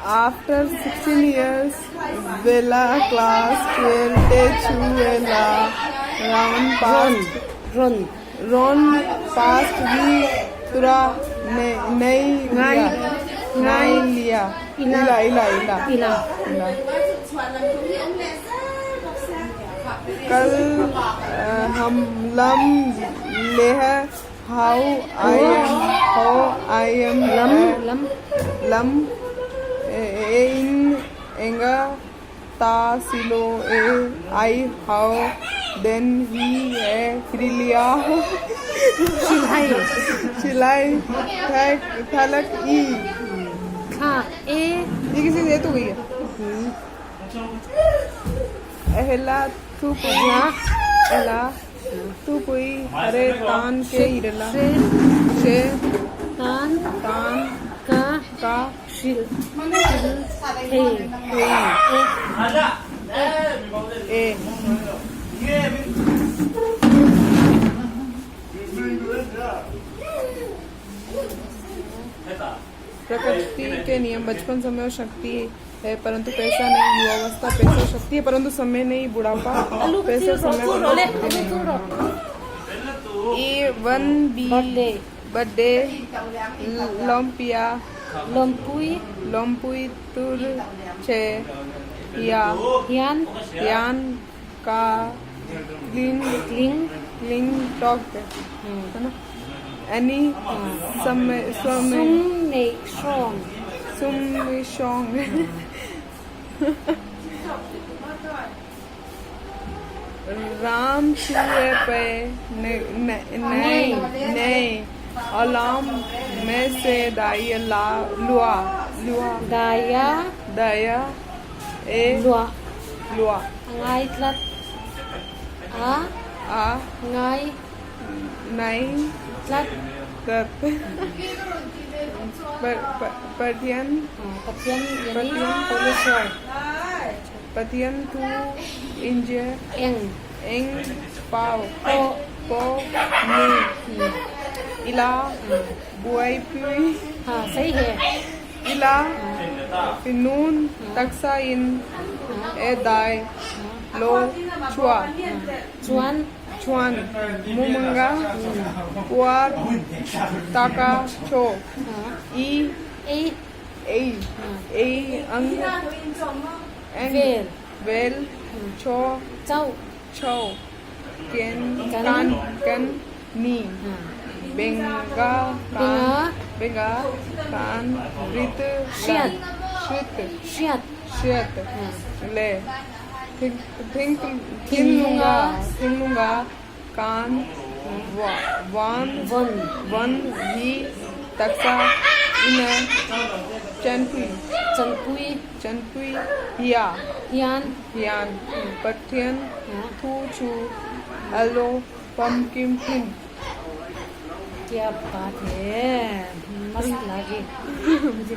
After 16 years, Vela class 12 Techuela Ron passed we Tura Nai Lia Ila कल हम lump Leh how I am lam in enga ta silo I how then he krilia chilai thalak e ये किसी से तो गई है एहला तू कोई अरे तान के इरला से तान का शिल ए प्रकृति के नियम बचपन समय और शक्ति है परंतु पैसा नहीं, युवावस्था पैसा शक्ति है परंतु समय नहीं, बुढ़ापा पैसा समय बर्थडे लम्पुई तुर छे यान का क्लिंग टॉक है ना एनी समय Song राम चूहे पे नहीं अलार्म में से दाया लुआ दाया ए लुआ ngay tlat आ ngay नहीं tlat Patian tu inje eng pau po ni ila buai pui हाँ सही है ila finun taksa in e dai lo chuan mumanga puar taka cho e ang vel cho chau kan ni benga kan rit shit le thing लूंगा कान one ही तक्सा इन चनपुई हियान पठियन थू छू अलो पम्किन fin क्या बात है मस्त लगे मुझे